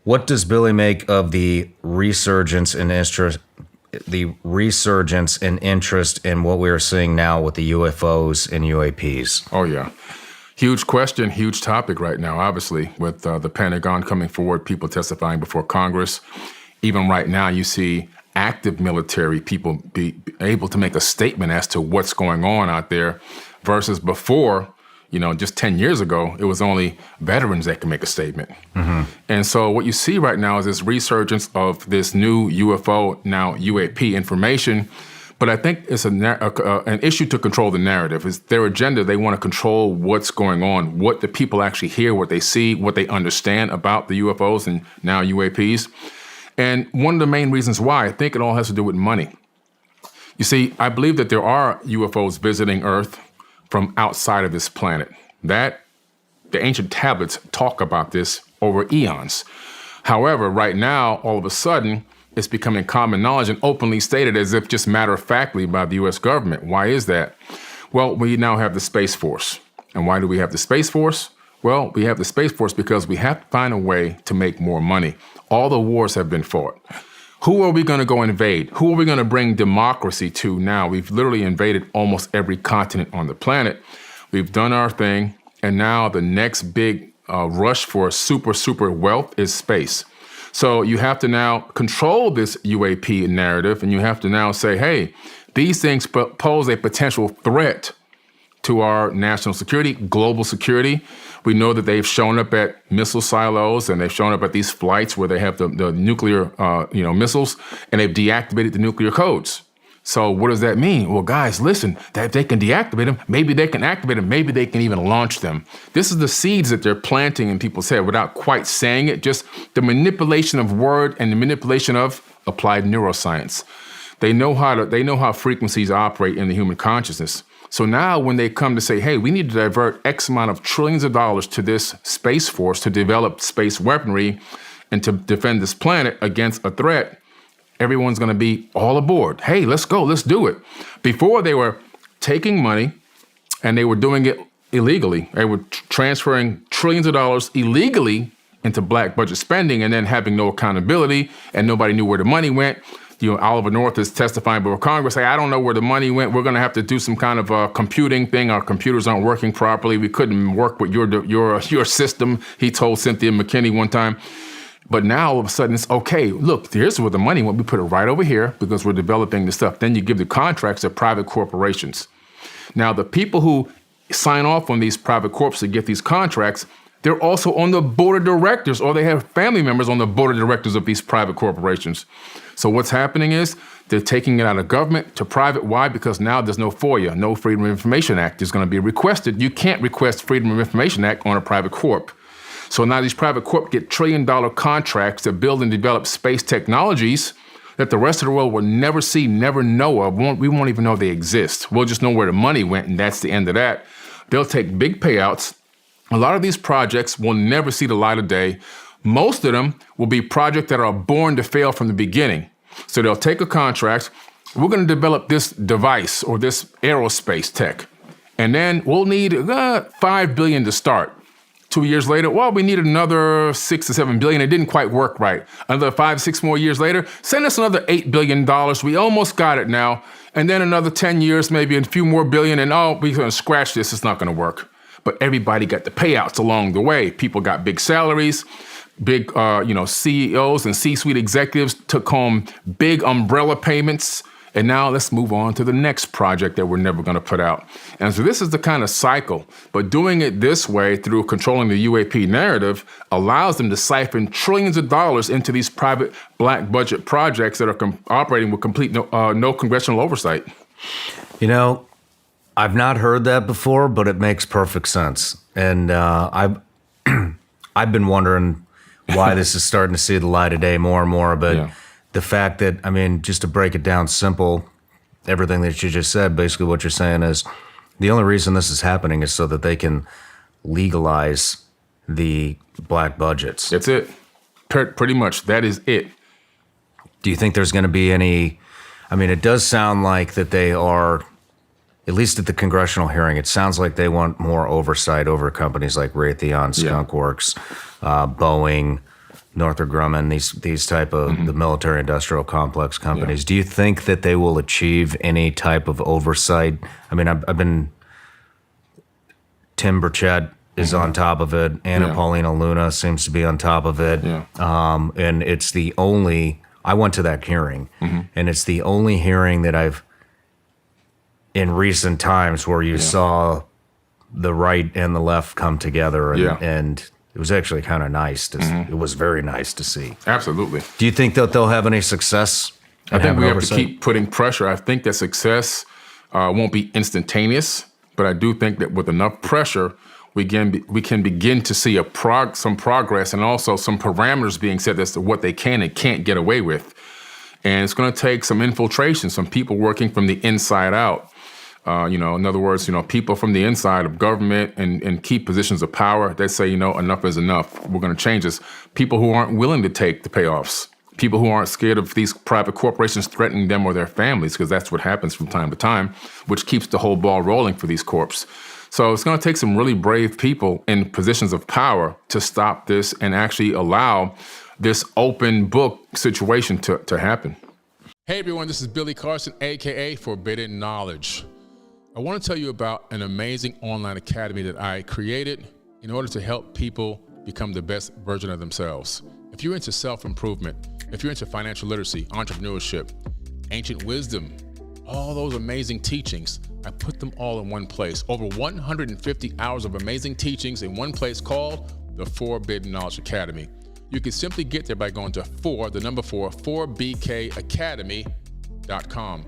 What does Billy make of the resurgence in interest in what we are seeing now with the UFOs and UAPs? Oh, yeah. Huge question, huge topic right now, obviously, with the Pentagon coming forward, people testifying before Congress. Even right now, you see active military people be able to make a statement as to what's going on out there versus before, just 10 years ago, it was only veterans that can make a statement. Mm-hmm. And so what you see right now is this resurgence of this new UFO, now UAP information. But I think it's an issue to control the narrative. It's their agenda. They want to control what's going on, what the people actually hear, what they see, what they understand about the UFOs and now UAPs. And one of the main reasons why, I think it all has to do with money. You see, I believe that there are UFOs visiting Earth from outside of this planet. The ancient tablets talk about this over eons. However, right now, all of a sudden, it's becoming common knowledge and openly stated as if just matter-of-factly by the U.S. government. Why is that? Well, we now have the Space Force. And why do we have the Space Force? Well, we have the Space Force because we have to find a way to make more money. All the wars have been fought. Who are we going to go invade? Who are we going to bring democracy to now? We've literally invaded almost every continent on the planet. We've done our thing. And now the next big rush for super wealth is space. So you have to now control this UAP narrative, and you have to now say, hey, these things pose a potential threat to our national security, global security. We know that they've shown up at missile silos, and they've shown up at these flights where they have the nuclear missiles, and they've deactivated the nuclear codes. So what does that mean? Well, guys, listen, that if they can deactivate them, maybe they can activate them, maybe they can even launch them. This is the seeds that they're planting in people's head without quite saying it, just the manipulation of word and the manipulation of applied neuroscience. They know how frequencies operate in the human consciousness. So now when they come to say, hey, we need to divert X amount of trillions of dollars to this Space Force to develop space weaponry and to defend this planet against a threat, everyone's going to be all aboard. Hey, let's go. Let's do it. Before, they were taking money and they were doing it illegally. They were transferring trillions of dollars illegally into black budget spending and then having no accountability and nobody knew where the money went. Oliver North is testifying before Congress. Hey, I don't know where the money went. We're going to have to do some kind of computing thing. Our computers aren't working properly. We couldn't work with your system, he told Cynthia McKinney one time. But now, all of a sudden, it's okay. Look, here's where the money went. We put it right over here because we're developing this stuff. Then you give the contracts to private corporations. Now, the people who sign off on these private corps to get these contracts, they're also on the board of directors, or they have family members on the board of directors of these private corporations. So what's happening is they're taking it out of government to private. Why? Because now there's no FOIA, no Freedom of Information Act is going to be requested. You can't request Freedom of Information Act on a private corp. So now these private corp get trillion-dollar contracts to build and develop space technologies that the rest of the world will never see, never know of. We won't even know they exist. We'll just know where the money went, and that's the end of that. They'll take big payouts. A lot of these projects will never see the light of day. Most of them will be projects that are born to fail from the beginning. So they'll take a contract. We're going to develop this device or this aerospace tech, and then we'll need $5 billion to start. 2 years later, well, we need another $6 to $7 billion. It didn't quite work right. Another 5, 6 more years later, send us another $8 billion. We almost got it now. And then another 10 years, maybe a few more billion, and we're going to scratch this. It's not going to work. But everybody got the payouts along the way. People got big salaries. Big, CEOs and C-suite executives took home big umbrella payments. And now let's move on to the next project that we're never going to put out. And so this is the kind of cycle. But doing it this way through controlling the UAP narrative allows them to siphon trillions of dollars into these private black budget projects that are operating with complete no congressional oversight. I've not heard that before, but it makes perfect sense. And I've been wondering why this is starting to see the light of day more and more. But the fact that, just to break it down simple, everything that you just said, basically what you're saying is the only reason this is happening is so that they can legalize the black budgets. That's it. Pretty much. That is it. Do you think there's going to be any, it does sound like that they are, at least at the congressional hearing, it sounds like they want more oversight over companies like Raytheon, Skunk Works, Boeing, Northrop Grumman, these type of the military industrial complex companies. Do you think that they will achieve any type of oversight? I mean, I've been, Tim Burchett is on top of it. Anna Paulina Luna seems to be on top of it. And it's the only, I went to that hearing, and it's the only hearing that I've, in recent times, where you saw the right and the left come together, and it was actually kind of nice. It was very nice to see. Absolutely. Do you think that they'll have any success? I think we have to keep putting pressure. I think that success won't be instantaneous, but I do think that with enough pressure, we can begin to see some progress, and also some parameters being set as to what they can and can't get away with. And it's going to take some infiltration, some people working from the inside out. In other words, people from the inside of government and key positions of power, they say, enough is enough. We're going to change this. People who aren't willing to take the payoffs. People who aren't scared of these private corporations threatening them or their families, because that's what happens from time to time, which keeps the whole ball rolling for these corps. So it's going to take some really brave people in positions of power to stop this and actually allow this open book situation to happen. Hey everyone, this is Billy Carson, AKA Forbidden Knowledge. I want to tell you about an amazing online academy that I created in order to help people become the best version of themselves. If you're into self-improvement, if you're into financial literacy, entrepreneurship, ancient wisdom, all those amazing teachings, I put them all in one place. Over 150 hours of amazing teachings in one place called the Forbidden Knowledge Academy. You can simply get there by going to 4BKacademy.com.